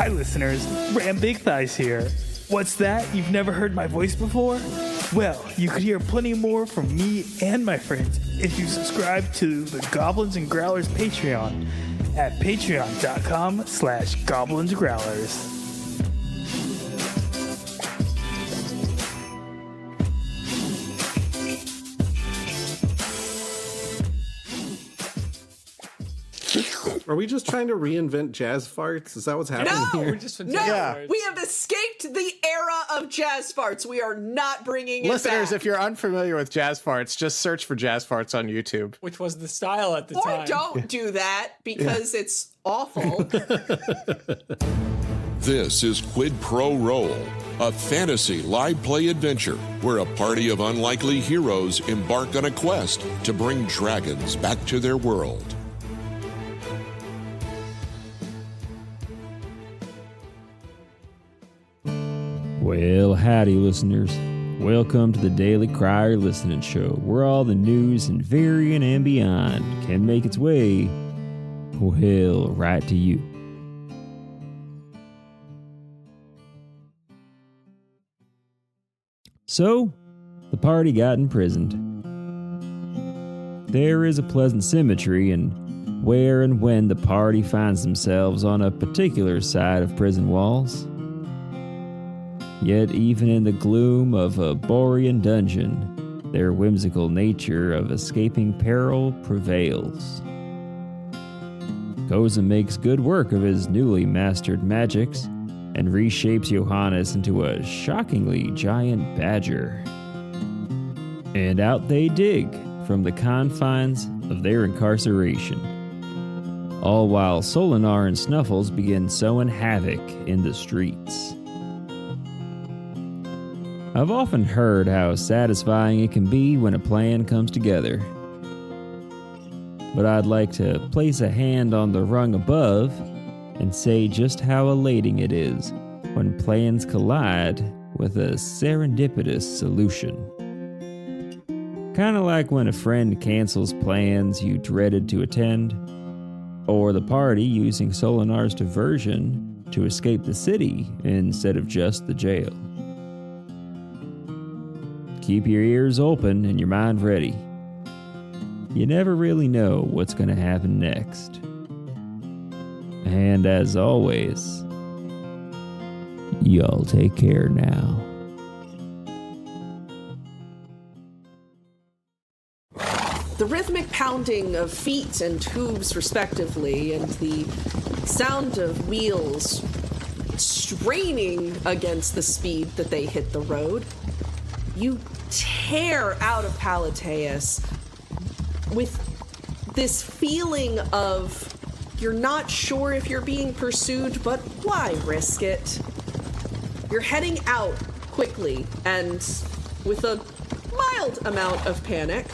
Hi listeners, Ram Big Thighs here. What's that? You've never heard my voice before? Well, you could hear plenty more from me and my friends if you subscribe to the Goblins and Growlers Patreon at patreon.com/goblinsgrowlers. Are we just trying to reinvent jazz farts? Is that what's happening here? We have escaped the era of jazz farts. We are not bringing it Listeners, back. if you're unfamiliar with jazz farts, just search for jazz farts on YouTube. Which was the style at the time. Or don't do that because it's awful. This is Quid Pro Roll, a fantasy live play adventure where a party of unlikely heroes embark on a quest to bring dragons back to their world. Well, howdy, listeners. Welcome to the Daily Crier Listening Show, where all the news in Varian and beyond can make its way, well, right to you. So, the party got imprisoned. There is a pleasant symmetry in where and when the party finds themselves on a particular side of prison walls. Yet even in the gloom of a Borean dungeon, their whimsical nature of escaping peril prevails. Koza makes good work of his newly mastered magics and reshapes Johannes into a shockingly giant badger. And out they dig from the confines of their incarceration, all while Solinar and Snuffles begin sowing havoc in the streets. I've often heard how satisfying it can be when a plan comes together. But I'd like to place a hand on the rung above and say just how elating it is when plans collide with a serendipitous solution. Kinda like when a friend cancels plans you dreaded to attend, or the party using Solinar's diversion to escape the city instead of just the jail. Keep your ears open and your mind ready. You never really know what's going to happen next. And as always, y'all take care now. The rhythmic pounding of feet and hooves respectively, and the sound of wheels straining against the speed that they hit the road. You tear out of Palateus with this feeling of you're not sure if you're being pursued, but why risk it? You're heading out quickly and with a mild amount of panic,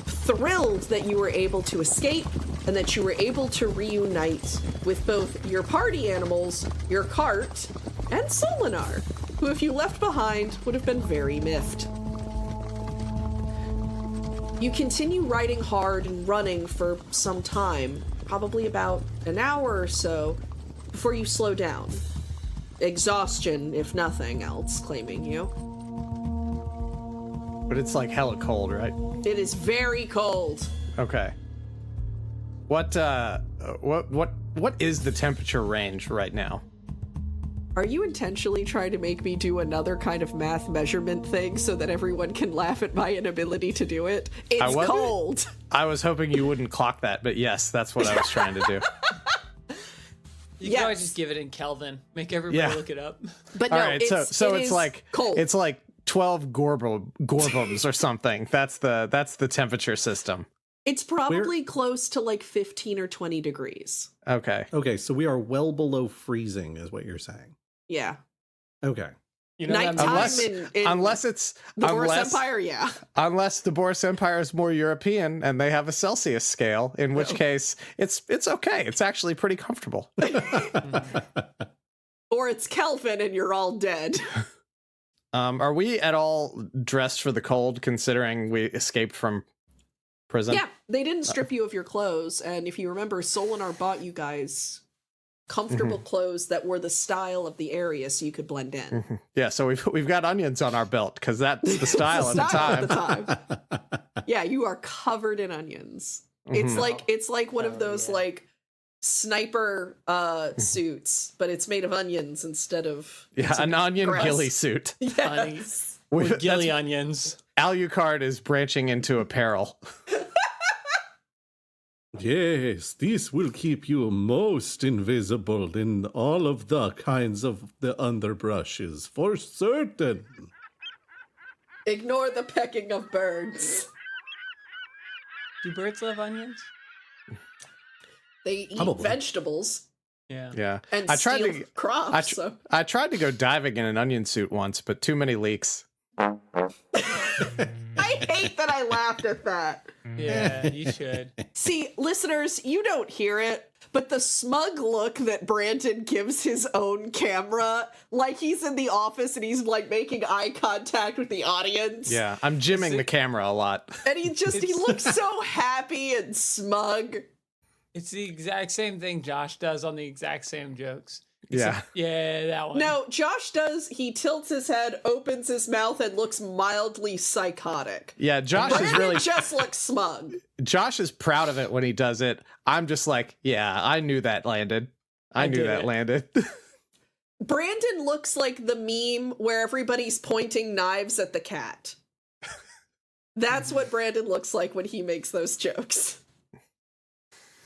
thrilled that you were able to escape and that you were able to reunite with both your party animals, your cart, and Solinar, who, if you left behind, would have been very miffed. You continue riding hard and running for some time, probably about an hour or so, before you slow down. Exhaustion, if nothing else, claiming you. But it's like hella cold, right? It is very cold. Okay. What is the temperature range right now? Are you intentionally trying to make me do another kind of math measurement thing so that everyone can laugh at my inability to do it? It's cold. I was hoping you wouldn't clock that, but yes, that's what I was trying to do. You can always just give it in Kelvin. Make everybody look it up. But no, all right, so it's like cold. It's like 12 gorbums or something. That's the temperature system. It's probably close to like 15 or 20 degrees. Okay. Okay, so we are well below freezing, is what you're saying. Yeah. Okay. You know, Nighttime unless it's the Boris Empire, yeah. Unless the Boris Empire is more European and they have a Celsius scale, in which case it's okay. It's actually pretty comfortable. Or it's Kelvin and you're all dead. Are we at all dressed for the cold, considering we escaped from prison? Yeah, they didn't strip you of your clothes, and if you remember, Solinar bought you guys comfortable clothes that were the style of the area so you could blend in. Yeah, so we've got onions on our belt because that's the style at the time. Yeah, you are covered in onions. It's like one of those like sniper suits, but it's made of onions instead of an onion grass. ghillie suit. Yes. With ghillie onions. Alucard is branching into apparel. Yes, this will keep you most invisible in all of the kinds of the underbrushes, for certain. Ignore the pecking of birds. Do birds love onions? They eat Probably. vegetables Yeah. and I tried steal to crops. I tried to go diving in an onion suit once, but too many leaks. I hate that I laughed at that. Yeah, you should. See, listeners, you don't hear it, but the smug look that Brandon gives his own camera, like he's in the office and he's like making eye contact with the audience. Yeah, I'm jimming the camera a lot. And he looks so happy and smug. It's the exact same thing Josh does on the exact same jokes. Yeah. Yeah, that one. No, Josh does, he tilts his head, opens his mouth, and looks mildly psychotic. Yeah, Josh is Brandon really just looks smug. Josh is proud of it when he does it. I'm just like, yeah, I knew that landed. I knew did that it. landed. Brandon looks like the meme where everybody's pointing knives at the cat. That's what Brandon looks like when he makes those jokes.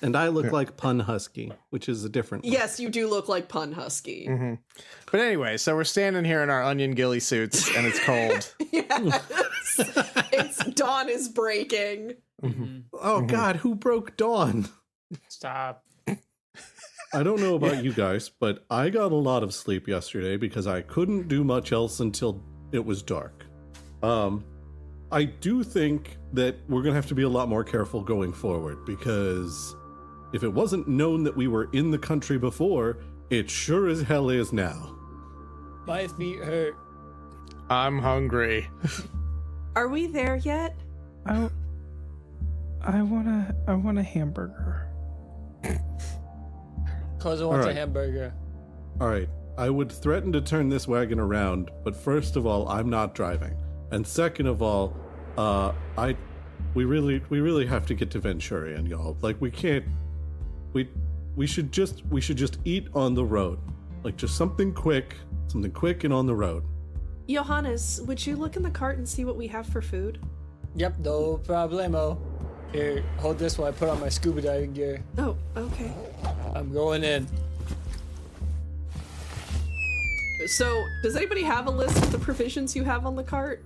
And I look like Pun Husky, which is a different one. Yes, you do look like Pun Husky. But anyway, so we're standing here in our onion ghillie suits, and it's cold. Yes. It's dawn is breaking. Oh, God, who broke dawn? Stop. I don't know about you guys, but I got a lot of sleep yesterday because I couldn't do much else until it was dark. I do think that we're going to have to be a lot more careful going forward because if it wasn't known that we were in the country before, it sure as hell is now. My feet hurt. I'm hungry. Are we there yet? I want a hamburger. Cousin wants a Alright. hamburger. All right, I would threaten to turn this wagon around, but first of all, I'm not driving. And second of all, we really have to get to Venturion, y'all. Like we can't we should just eat on the road. Like just something quick and on the road. Johannes, would you look in the cart and see what we have for food? Yep, no problemo. Here, hold this while I put on my scuba diving gear. Oh, okay. I'm going in. So, does anybody have a list of the provisions you have on the cart?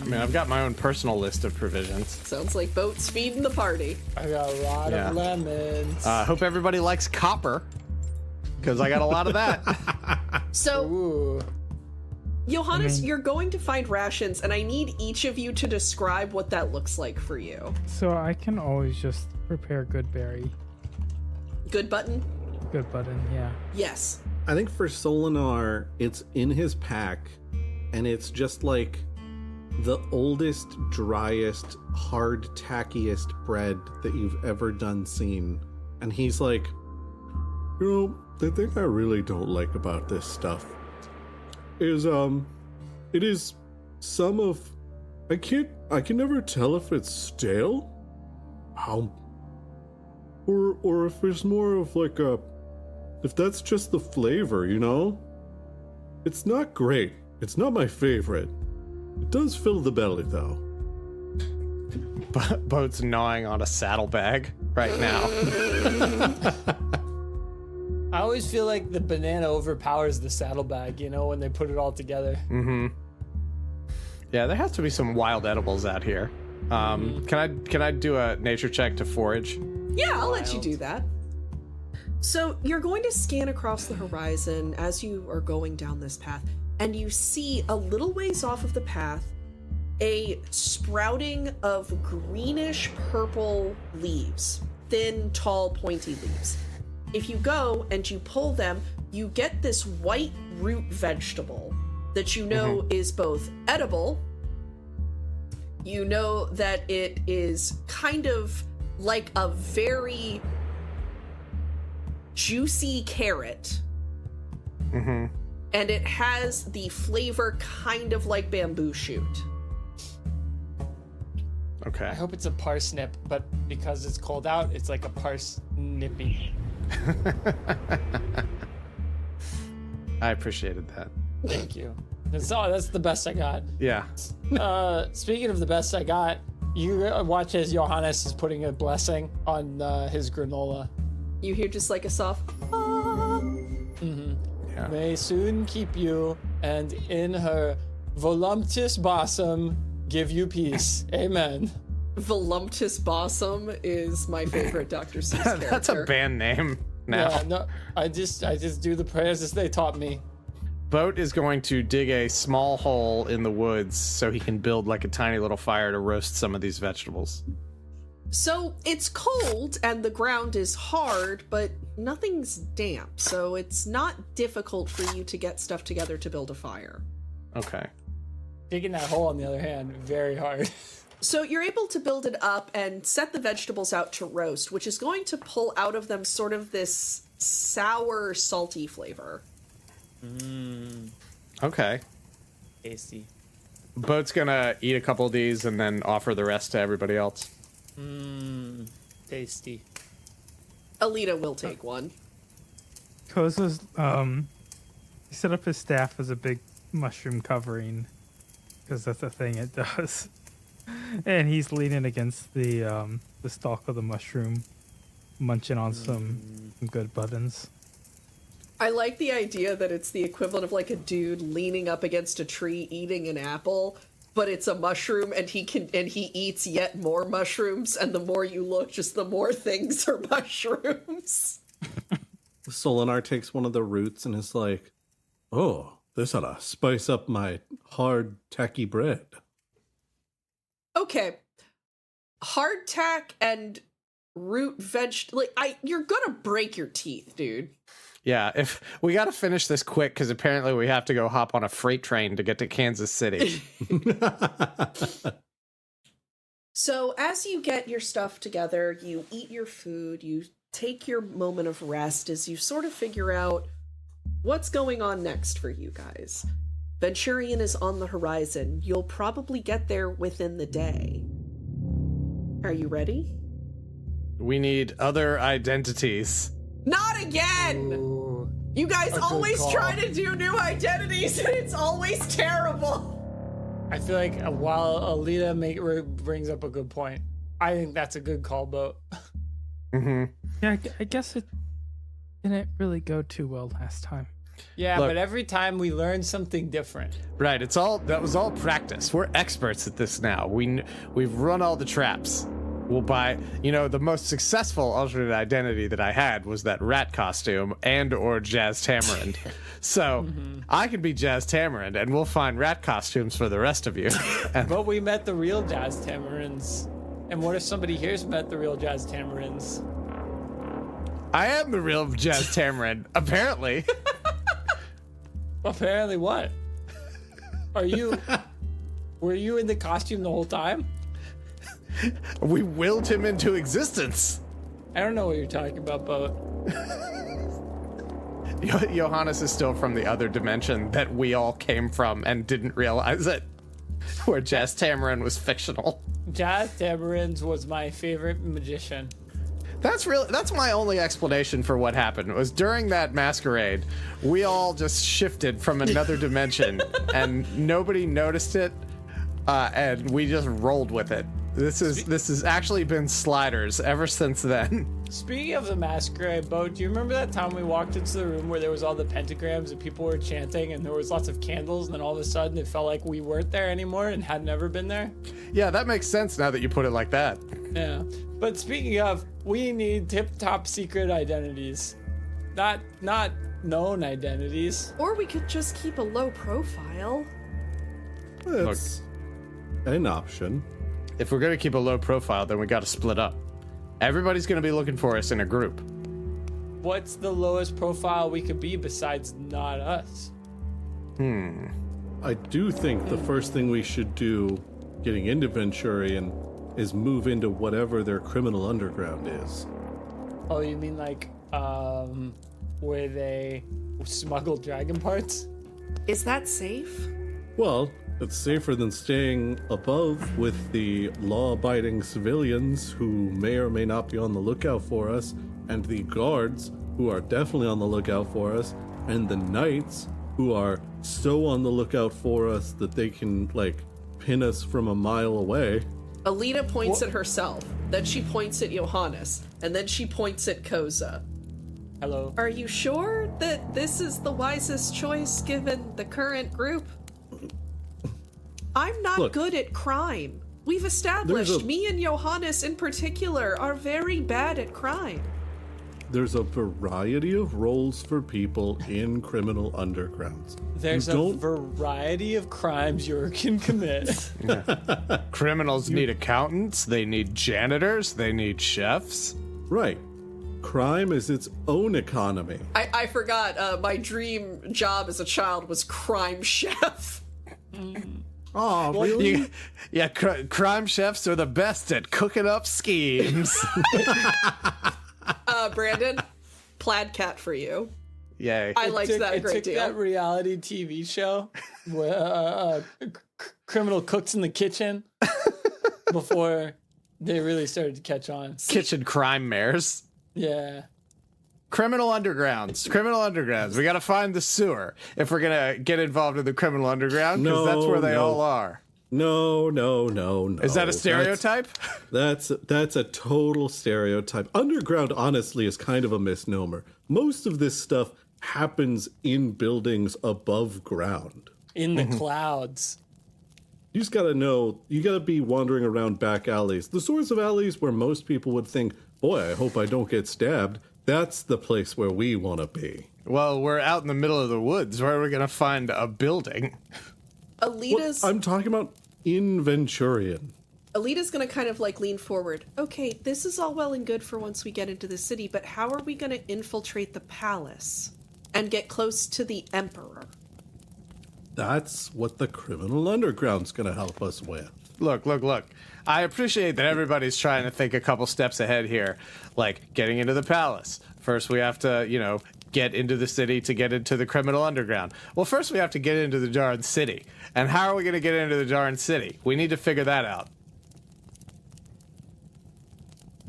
I mean, I've got my own personal list of provisions. Sounds like Boat's feeding the party. I got a lot Yeah. of lemons. Hope everybody likes copper, because I got a lot of that. So, Ooh. Johannes, you're going to find rations, and I need each of you to describe what that looks like for you. So I can always just prepare good berry. Good button? Good button, yeah. Yes. I think for Solinar, it's in his pack, and it's just like the oldest, driest, hard, tackiest bread that you've ever seen. And he's like, you know, the thing I really don't like about this stuff is, it is some of, I can never tell if it's stale, or if it's more of like if that's just the flavor, you know? It's not great. It's not my favorite. It does fill the belly, though. Boat's gnawing on a saddlebag right now. I always feel like the banana overpowers the saddlebag, you know, when they put it all together. Yeah, there has to be some wild edibles out here. Can I do a nature check to forage? Yeah, I'll let you do that. So you're going to scan across the horizon as you are going down this path, and you see a little ways off of the path a sprouting of greenish purple leaves, thin, tall, pointy leaves. If you go and you pull them, you get this white root vegetable that you know is both edible. You know that it is kind of like a very juicy carrot. Mm-hmm. And it has the flavor kind of like bamboo shoot. Okay. I hope it's a parsnip, but because it's cold out, it's like a parsnippy. I appreciated that. Thank you. That's the best I got. Yeah. Speaking of the best I got, you watch as Johannes is putting a blessing on his granola. You hear just like a soft, ah. Yeah. May soon keep you, and in her voluptuous bosom give you peace. Amen. Voluptuous Bosom is my favorite Dr. Seuss character. That's a band name now. Yeah, no, I just do the prayers as they taught me. Boat is going to dig a small hole in the woods so he can build like a tiny little fire to roast some of these vegetables. So it's cold and the ground is hard, but nothing's damp, so it's not difficult for you to get stuff together to build a fire. Okay. Digging that hole, on the other hand, very hard. So you're able to build it up and set the vegetables out to roast, which is going to pull out of them sort of this sour, salty flavor. Okay. Tasty. Boat's gonna eat a couple of these and then offer the rest to everybody else. Tasty. Alita will take one. Koza's he set up his staff as a big mushroom covering because that's the thing it does, and he's leaning against the stalk of the mushroom, munching on some good buttons. I like the idea that it's the equivalent of like a dude leaning up against a tree eating an apple, but it's a mushroom and he eats yet more mushrooms, and the more you look, just the more things are mushrooms. Solinar takes one of the roots and is like, oh, this ought to spice up my hard, tacky bread. Okay. Hardtack and root you're gonna break your teeth, dude. Yeah, if we got to finish this quick because apparently we have to go hop on a freight train to get to Kansas City. So as you get your stuff together, you eat your food, you take your moment of rest as you sort of figure out what's going on next for you guys. Venturion is on the horizon. You'll probably get there within the day. Are you ready? We need other identities. Not again! Ooh. You guys A good always call. try to do new identities and it's always terrible. I feel like while Alita brings up a good point, I think that's a good call, Boat. Mm-hmm. Yeah, I guess it didn't really go too well last time. Yeah, Look. but every time we learn something different. Right, that was all practice. We're experts at this now. We've run all the traps. We'll buy, the most successful alternate identity that I had was that rat costume or Jazz Tamarind. So I can be Jazz Tamarind and we'll find rat costumes for the rest of you. But we met the real Jazz Tamarins. And what if somebody here's met the real Jazz Tamarins? I am the real Jazz Tamarind, apparently. Apparently what? Were you in the costume the whole time? We willed him into existence. I don't know what you're talking about, Boat. Johannes is still from the other dimension that we all came from and didn't realize it. Where Jazz Tamarind was fictional. Jazz Tamarins was my favorite magician. That's my only explanation for what happened. Was during that masquerade, we all just shifted from another dimension and nobody noticed it, and we just rolled with it. This has actually been sliders ever since then. Speaking of the masquerade, Boat, do you remember that time we walked into the room where there was all the pentagrams and people were chanting and there was lots of candles, and then all of a sudden it felt like we weren't there anymore and had never been there? Yeah, that makes sense now that you put it like that. Yeah. But speaking of, we need tip-top secret identities. Not known identities. Or we could just keep a low profile. That's an option. If we're gonna keep a low profile, then we gotta split up. Everybody's gonna be looking for us in a group. What's the lowest profile we could be besides not us? I do think the first thing we should do getting into Venturion is move into whatever their criminal underground is. Oh, you mean like where they smuggle dragon parts. Is that safe? Well, it's safer than staying above with the law-abiding civilians who may or may not be on the lookout for us, and the guards who are definitely on the lookout for us, and the knights who are so on the lookout for us that they can, like, pin us from a mile away. Alita points at herself, then she points at Johannes, and then she points at Koza. Hello. Are you sure that this is the wisest choice given the current group? I'm not good at crime. We've established me and Johannes in particular are very bad at crime. There's a variety of roles for people in criminal undergrounds. There's a variety of crimes you can commit. Criminals need accountants, they need janitors, they need chefs. Right. Crime is its own economy. I forgot, my dream job as a child was crime chef. Oh, really? Crime chefs are the best at cooking up schemes. Brandon, plaid cat for you. Yay. I liked that a great deal. That reality TV show where criminal cooks in the kitchen before they really started to catch on. Kitchen crime mares. Yeah. Criminal undergrounds. We gotta find the sewer if we're gonna get involved in the criminal underground, because that's where they all are. No. Is that a stereotype? That's a total stereotype. Underground, honestly, is kind of a misnomer. Most of this stuff happens in buildings above ground. In the clouds. You just gotta know, you gotta be wandering around back alleys. The sorts of alleys where most people would think, boy, I hope I don't get stabbed. That's the place where we want to be. Well, we're out in the middle of the woods. Where are we going to find a building? Alita's... I'm talking about in Venturion. Alita's gonna kind of like lean forward. Okay, this is all well and good for once we get into the city, but how are we gonna infiltrate the palace and get close to the Emperor? That's what the criminal underground's gonna help us with. Look. I appreciate that everybody's trying to think a couple steps ahead here, like getting into the palace. First, we have to, get into the city to get into the criminal underground. Well, first we have to get into the darn city. And how are we going to get into the darn city? We need to figure that out.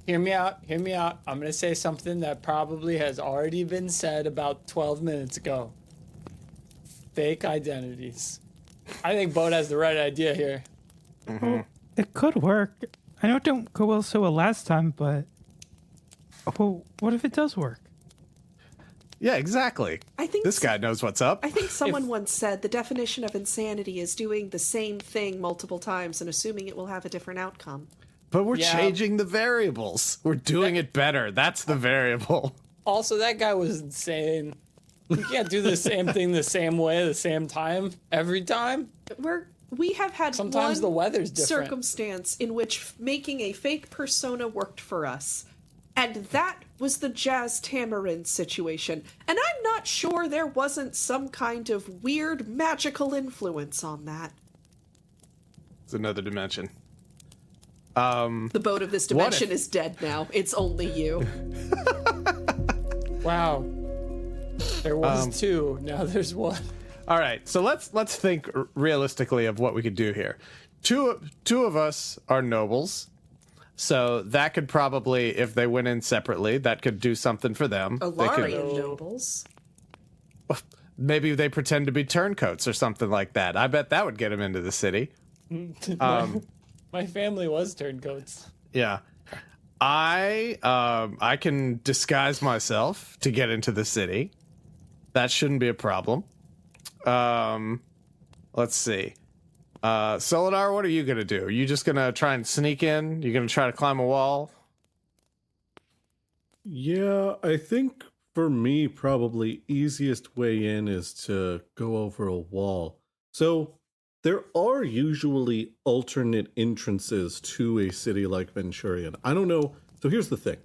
Hear me out. I'm going to say something that probably has already been said about 12 minutes ago. Fake identities. I think Bode has the right idea here. Mm-hmm. Well, it could work. I know it don't go well so well last time, but... Well, what if it does work? Yeah, exactly. I think this guy knows what's up. I think someone once said the definition of insanity is doing the same thing multiple times and assuming it will have a different outcome. But we're changing the variables. We're doing it better. That's the variable. Also, that guy was insane. You can't do the same thing the same way, the same time, every time. We have had sometimes the weather's different. Circumstance in which making a fake persona worked for us. And that was the Jazz Tamarind situation. And I'm not sure there wasn't some kind of weird magical influence on that. It's another dimension. The boat of this dimension is dead now. It's only you. Wow. There was two. Now there's one. All right. So let's think realistically of what we could do here. Two of us are nobles. So that could probably, if they went in separately, that could do something for them. Alarian nobles. Maybe they pretend to be turncoats or something like that. I bet that would get them into the city. My family was turncoats. Yeah. I can disguise myself to get into the city. That shouldn't be a problem. Let's see. Solidar, what are you going to do? Are you just going to try and sneak in? You going to try to climb a wall? Yeah, I think for me, probably easiest way in is to go over a wall. So there are usually alternate entrances to a city like Venturion. I don't know. So here's the thing.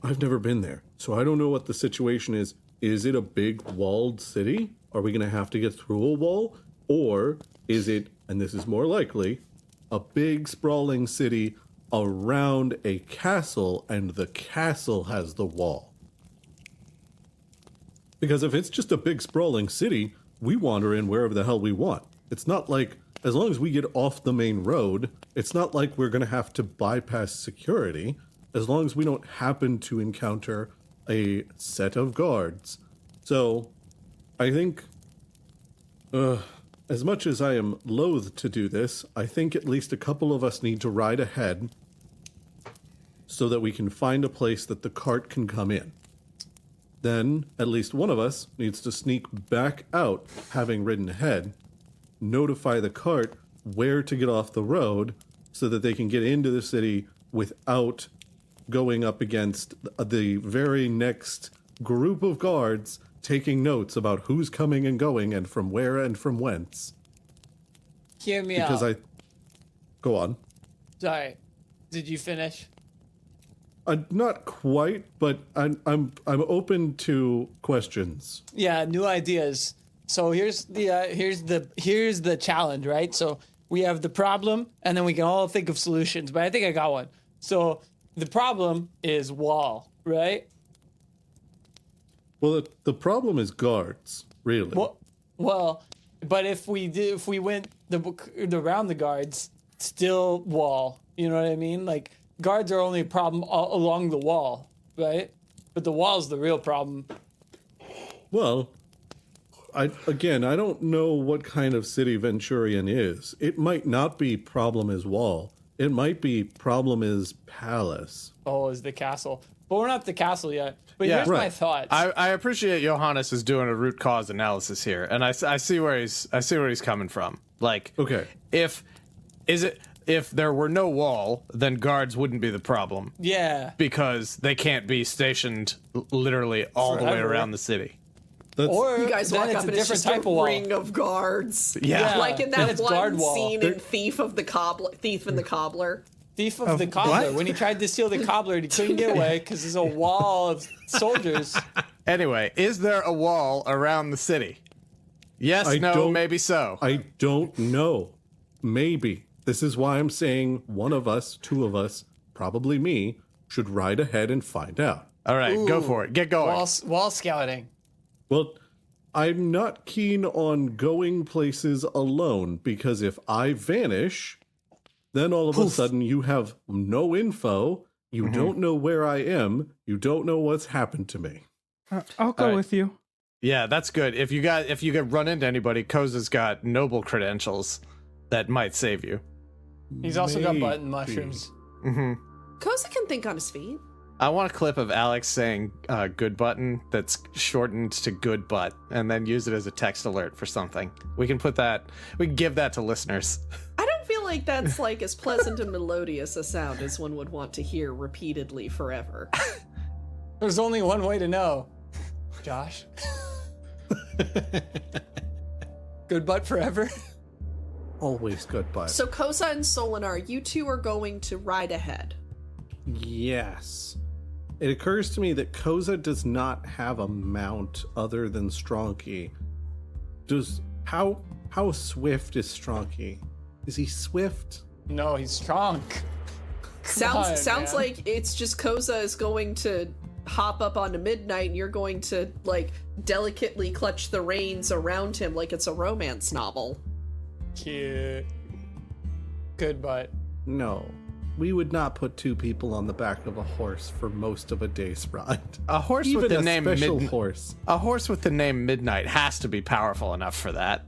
I've never been there, so I don't know what the situation is. Is it a big walled city? Are we going to have to get through a wall? Or is it, and this is more likely, a big sprawling city around a castle, and the castle has the wall? Because if it's just a big sprawling city, we wander in wherever the hell we want. It's not like, as long as we get off the main road, it's not like we're going to have to bypass security, as long as we don't happen to encounter a set of guards. So, I think, as much as I am loath to do this, I think at least a couple of us need to ride ahead so that we can find a place that the cart can come in. Then, at least one of us needs to sneak back out, having ridden ahead, notify the cart where to get off the road so that they can get into the city without going up against the very next group of guards taking notes about who's coming and going and from where and from whence. Hear me Because out. Go on. Sorry. Did you finish? Not quite, but I'm open to questions. Yeah, new ideas. So here's the challenge, right? So we have the problem, and then we can all think of solutions. But I think I got one. So the problem is wall, right? Well, the problem is guards, really. Well, but if we went around the guards, still wall. You know what I mean? Like guards are only a problem along the wall, right? But the wall's the real problem. Well, I don't know what kind of city Venturion is. It might not be problem is wall. It might be problem is palace. Oh, is the castle. But we're not the castle yet. But Yeah. here's my Right. thoughts. I appreciate Johannes is doing a root cause analysis here, and I see where he's coming from. Like, Okay. if there were no wall, then guards wouldn't be the problem Yeah. because they can't be stationed literally all the way Forever. around the city. That's, Or You guys then walk it's up a and it's different just type a of wall. ring of guards. Yeah. Like in Then that it's guard one wall. scene in Thief and the Cobbler. Thief of the cobbler. When he tried to steal the cobbler, he couldn't get away because there's a wall of soldiers. Anyway, is there a wall around the city? Yes, I no, don't- maybe so. I don't know. Maybe. This is why I'm saying one of us, two of us, probably me, should ride ahead and find out. All right, go for it. Get going. Wall scouting. Well, I'm not keen on going places alone because if I vanish, then all of a sudden you have no info, you don't know where I am, you don't know what's happened to me. I'll go All right. with you. Yeah, that's good. If you get run into anybody, Koza's got noble credentials that might save you. He's also got button Maybe. mushrooms. Koza can think on his feet. I want a clip of Alex saying good button that's shortened to good butt and then use it as a text alert for something. We can give that to listeners. I don't feel like that's like as pleasant and melodious a sound as one would want to hear repeatedly forever. There's only one way to know. Josh. Good butt forever. Always goodbye. So Koza and Solinar, you two are going to ride ahead. Yes. It occurs to me that Koza does not have a mount other than Stronky. How swift is Stronky? Is he swift? No, he's strong. on, Sounds man. like it's just Koza is going to hop up onto Midnight and you're going to like delicately clutch the reins around him like it's a romance novel. Cute. Good butt. No. We would not put two people on the back of a horse for most of a day's ride. A horse Even with the a name special horse. A horse with the name Midnight has to be powerful enough for that.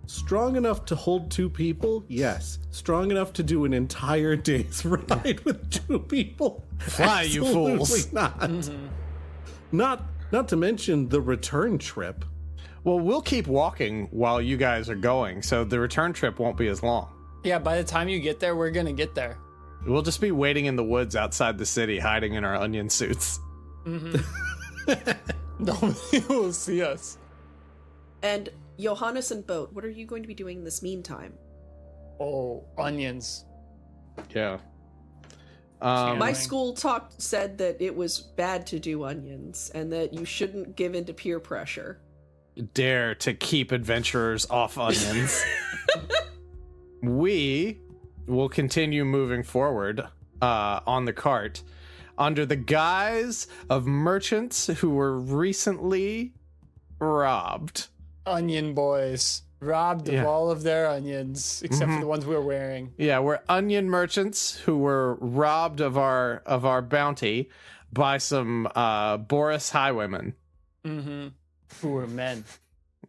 Strong enough to hold two people? Yes. Strong enough to do an entire day's ride with two people? Fly, you Absolutely fools. not. Not to mention the return trip. Well, we'll keep walking while you guys are going, so the return trip won't be as long. Yeah, by the time you get there, we're gonna get there. We'll just be waiting in the woods outside the city, hiding in our onion suits. Nobody will see us. And Johannes and Boat, what are you going to be doing in this meantime? Oh, onions. Yeah. My Right. school said that it was bad to do onions and that you shouldn't give in to peer pressure. Dare to keep adventurers off onions. We will continue moving forward on the cart. under the guise of merchants who were recently robbed. Onion boys. Robbed of all of their onions, except for the ones we were wearing. Yeah, we're onion merchants who were robbed of our bounty by some Boris highwaymen. Mm-hmm. Who were men.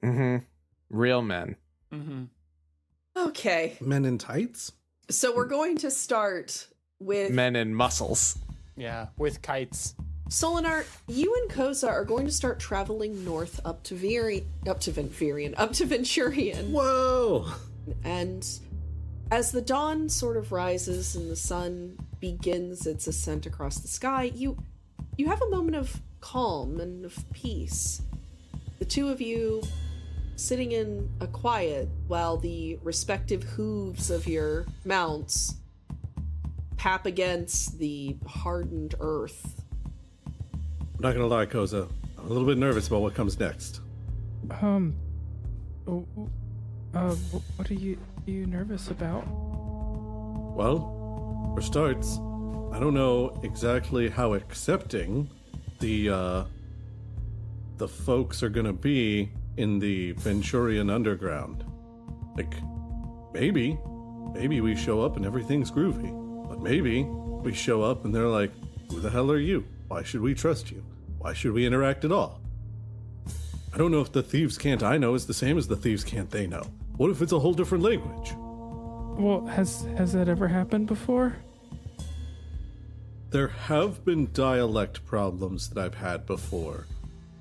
Mm-hmm. Real men. Mm-hmm. Okay. Men in tights? So we're going to start with Men in muscles. Yeah, with kites. Solinar. You and Koza are going to start traveling north up to Venturion. Whoa! And as the dawn sort of rises and the sun begins its ascent across the sky, you have a moment of calm and of peace. The two of you sitting in a quiet while the respective hooves of your mounts pap against the hardened earth. I'm not gonna lie, Koza. I'm a little bit nervous about what comes next. What are you nervous about? Well, for starts, I don't know exactly how accepting the folks are gonna be in the Venturion underground. Like, maybe we show up and everything's groovy. But maybe we show up and they're like, who the hell are you? Why should we trust you? Why should we interact at all? I don't know if the thieves' cant I know is the same as the thieves' cant they know. What if it's a whole different language? Well, has that ever happened before? There have been dialect problems that I've had before.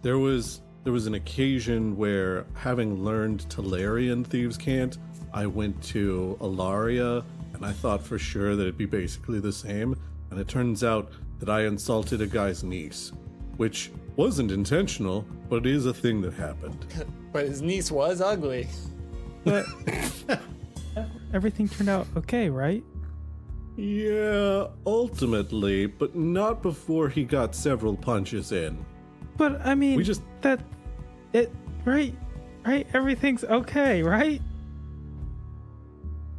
There was an occasion where, having learned Talarian thieves' cant, I went to Alaria, and I thought for sure that it'd be basically the same, and it turns out that I insulted a guy's niece, which wasn't intentional, but it is a thing that happened. But his niece was ugly. But everything turned out okay, right? Yeah, ultimately, but not before he got several punches in. But I mean, We just- right? Everything's okay, right?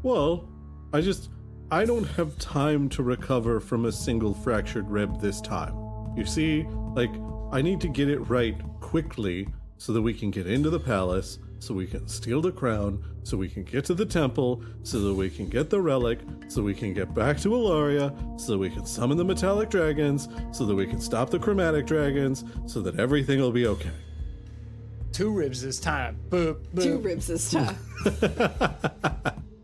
Well, I don't have time to recover from a single fractured rib this time. You see, I need to get it right quickly so that we can get into the palace, so we can steal the crown, so we can get to the temple, so that we can get the relic, so we can get back to Alaria, so that we can summon the metallic dragons, so that we can stop the chromatic dragons, so that everything will be okay. 2 ribs this time. Boop, boop. 2 ribs this time.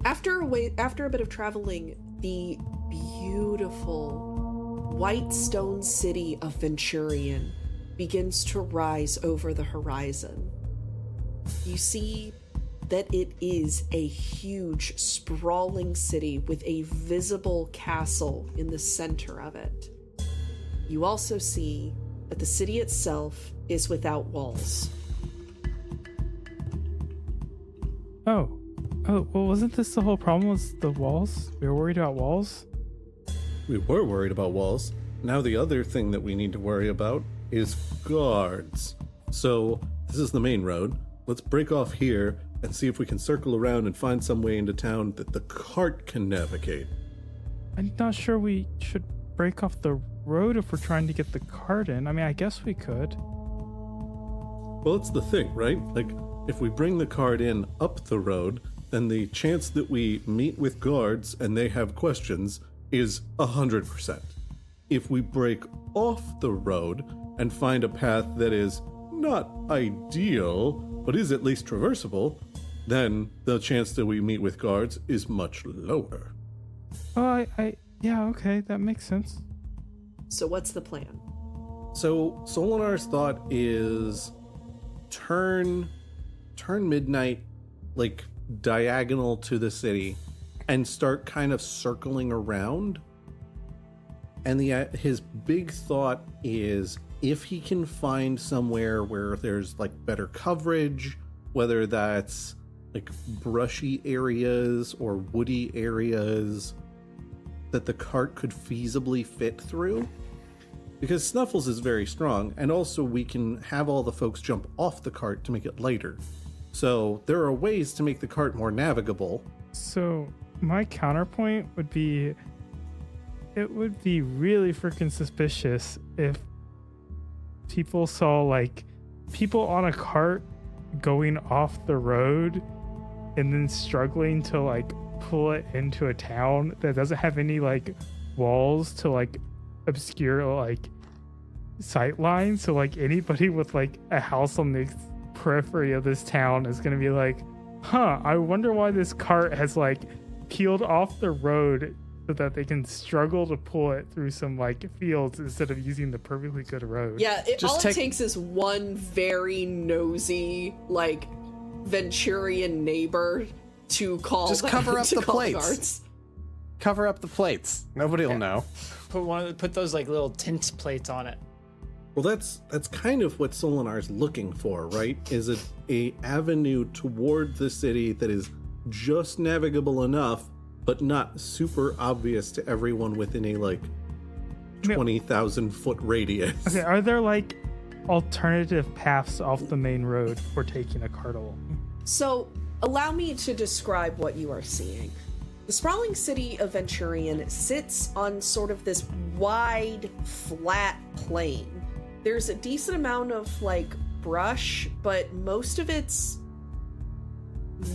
After a bit of traveling, the beautiful white stone city of Venturion begins to rise over the horizon. You see that it is a huge, sprawling city with a visible castle in the center of it. You also see that the city itself is without walls. Oh, well, wasn't this the whole problem? Was the walls? We were worried about walls. We were worried about walls. Now the other thing that we need to worry about is guards. So, this is the main road. Let's break off here and see if we can circle around and find some way into town that the cart can navigate. I'm not sure we should break off the road if we're trying to get the cart in. I mean, I guess we could. Well, it's the thing, right? If we bring the cart in up the road, then the chance that we meet with guards and they have questions is 100%. If we break off the road and find a path that is not ideal, but is at least traversable, then the chance that we meet with guards is much lower. Oh, yeah, okay, that makes sense. So what's the plan? So Solinar's thought is turn midnight diagonal to the city and start kind of circling around. And his big thought is if he can find somewhere where there's better coverage, whether that's brushy areas or woody areas that the cart could feasibly fit through. Because Snuffles is very strong, and also we can have all the folks jump off the cart to make it lighter. So there are ways to make the cart more navigable. So my counterpoint would be it would be really freaking suspicious if people saw like people on a cart going off the road and then struggling to like pull it into a town that doesn't have any like walls to like obscure like sight lines. So like anybody with like a house on the periphery of this town is gonna be like, I wonder why this cart has like peeled off the road so that they can struggle to pull it through some like fields instead of using the perfectly good road. Yeah, it takes is one very nosy like Venturion neighbor to call. Just cover up the plates. Guards. Cover up the plates. Nobody will know. Put those like little tint plates on it. Well, that's kind of what Solinar's looking for, right? Is a avenue toward the city that is just navigable enough, but not super obvious to everyone within a like 20,000 foot radius. Okay, are there like alternative paths off the main road for taking a cart along? So, allow me to describe what you are seeing. The sprawling city of Venturion sits on sort of this wide, flat plain. There's a decent amount of like brush, but most of it's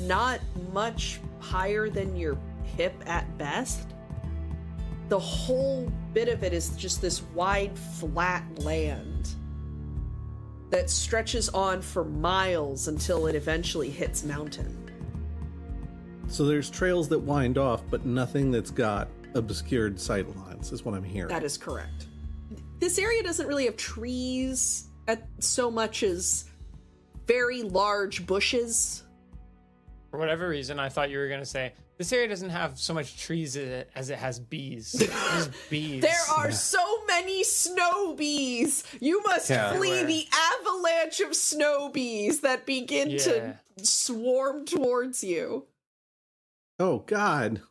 not much higher than your hip at best. The whole bit of it is just this wide, flat land that stretches on for miles until it eventually hits mountain. So there's trails that wind off, but nothing that's got obscured sight lines, is what I'm hearing. That is correct. This area doesn't really have trees so much as very large bushes. For whatever reason, I thought you were going to say, this area doesn't have so much trees as it has bees. There's bees. There are so many snow bees. You must flee the avalanche of snow bees that begin to swarm towards you. Oh, God.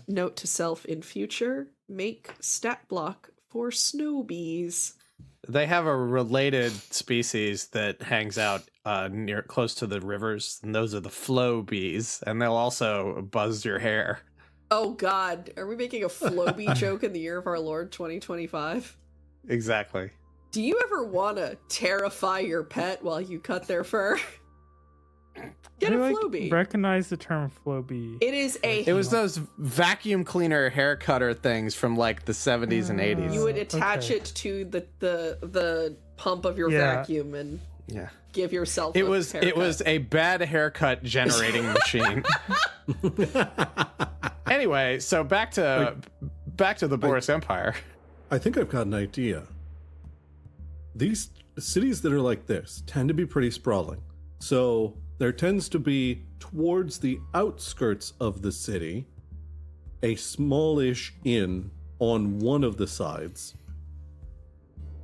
Note to self in future, make stat block for snow bees. They have a related species that hangs out close to the rivers, and those are the flow bees, and they'll also buzz your hair. Oh God, are we making a flow bee joke in the year of our Lord 2025? Exactly. Do you ever want to terrify your pet while you cut their fur? Get a flow bee. Recognize the term flow bee. It was those vacuum cleaner hair cutter things from like the 70s and 80s. You would attach it to the pump of your vacuum and give yourself it was a bad haircut generating machine. Anyway, so back to the Boris Empire. I think I've got an idea. These cities that are like this tend to be pretty sprawling. So there tends to be, towards the outskirts of the city, a smallish inn on one of the sides.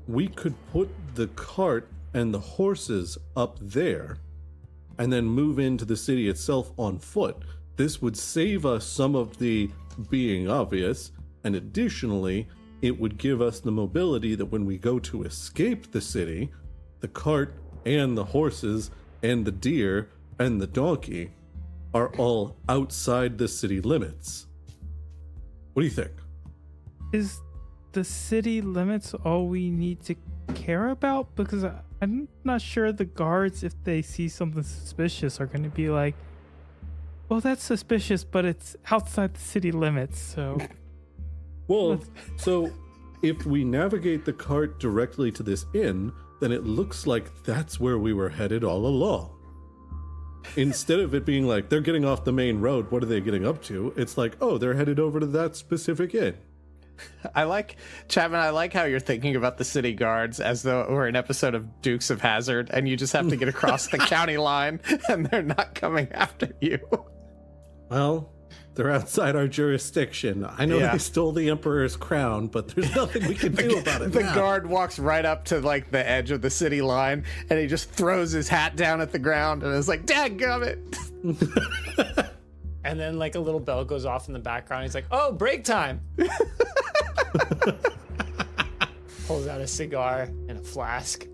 We could put the cart and the horses up there and then move into the city itself on foot. This would save us some of the being obvious, and additionally, it would give us the mobility that when we go to escape the city, the cart and the horses and the deer and the donkey are all outside the city limits. What do you think? Is the city limits all we need to care about? Because I'm not sure the guards, if they see something suspicious, are going to be like, well, that's suspicious, but it's outside the city limits, so... Well, so if we navigate the cart directly to this inn, then it looks like that's where we were headed all along. Instead of it being like, they're getting off the main road, what are they getting up to? It's like, oh, they're headed over to that specific inn. Chapman, I like how you're thinking about the city guards as though it were an episode of Dukes of Hazzard, and you just have to get across the county line, and they're not coming after you. Well, they're outside our jurisdiction. I know they stole the Emperor's crown, but there's nothing we can do about it The now. guard walks right up to like the edge of the city line, and he just throws his hat down at the ground, and is like, "Dadgummit!" And then like a little bell goes off in the background. He's like, "Oh, break time!" Pulls out a cigar and a flask.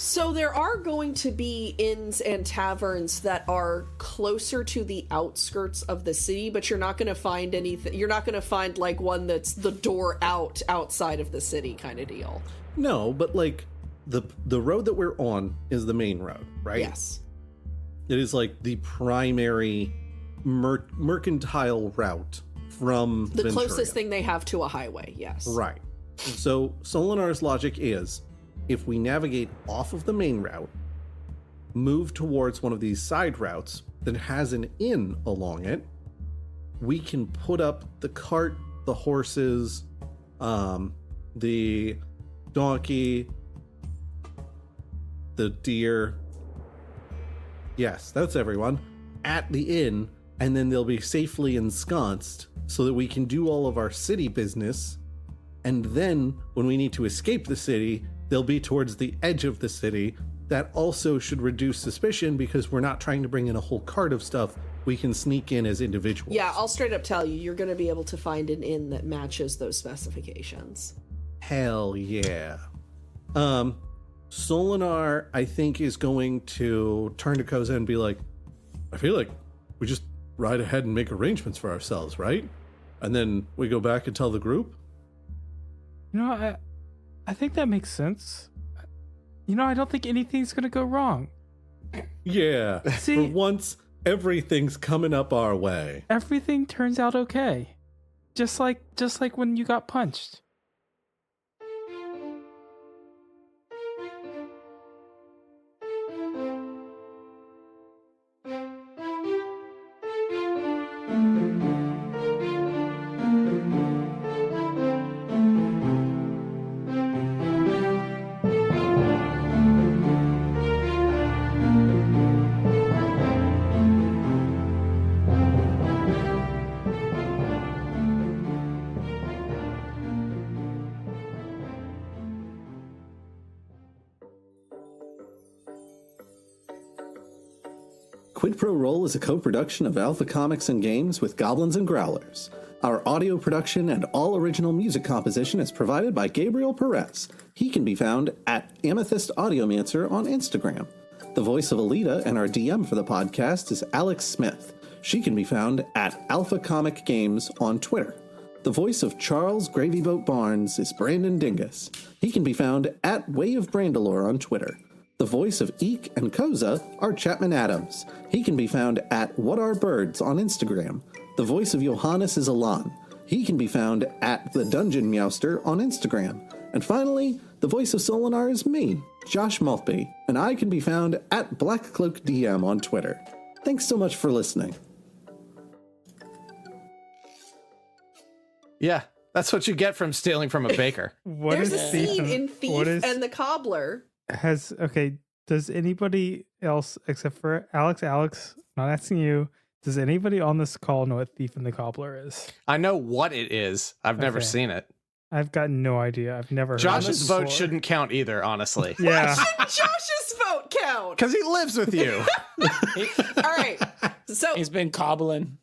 So there are going to be inns and taverns that are closer to the outskirts of the city, but you're not going to find anything. You're not going to find like one that's the door outside of the city kind of deal. No, but like the road that we're on is the main road, right? Yes. It is like the primary mercantile route from The Venturion. closest thing they have to a highway, yes. Right. So Solinar's logic is, if we navigate off of the main route, move towards one of these side routes that has an inn along it, we can put up the cart, the horses, the donkey, the deer. Yes, that's everyone. At the inn, and then they'll be safely ensconced so that we can do all of our city business. And then when we need to escape the city, they'll be towards the edge of the city. That also should reduce suspicion because we're not trying to bring in a whole cart of stuff. We can sneak in as individuals. Yeah, I'll straight up tell you, you're going to be able to find an inn that matches those specifications. Hell yeah. Solinar, I think, is going to turn to Koza and be like, I feel like we just ride ahead and make arrangements for ourselves, right? And then we go back and tell the group? You know, I think that makes sense. You know, I don't think anything's going to go wrong. Yeah. See? For once, everything's coming up our way. Everything turns out okay. Just like when you got punched. Quid Pro Roll is a co-production of Alpha Comics and Games with Goblins and Growlers. Our audio production and all original music composition is provided by Gabriel Perez. He can be found at Amethyst Audiomancer on Instagram. The voice of Alita and our DM for the podcast is Alex Smith. She can be found at Alpha Comic Games on Twitter. The voice of Charles Gravyboat Barnes is Brandon Dingus. He can be found at Way of Brandalore on Twitter. The voice of Eek and Koza are Chapman Adams. He can be found at What Are Birds on Instagram. The voice of Johannes is Alan. He can be found at The Dungeon Meowster on Instagram. And finally, the voice of Solinar is me, Josh Maltby, and I can be found at BlackCloakDM on Twitter. Thanks so much for listening. Yeah, that's what you get from stealing from a baker. There's a scene in Thief and the Cobbler. Does anybody else except for Alex, not asking you, does anybody on this call know what Thief and the Cobbler is? I know what it is. I've never seen it. I've got no idea. I've never heard Josh's of it vote before. shouldn't count either, honestly. Yeah. Why should Josh's vote count? Because he lives with you. All right. So He's been cobbling.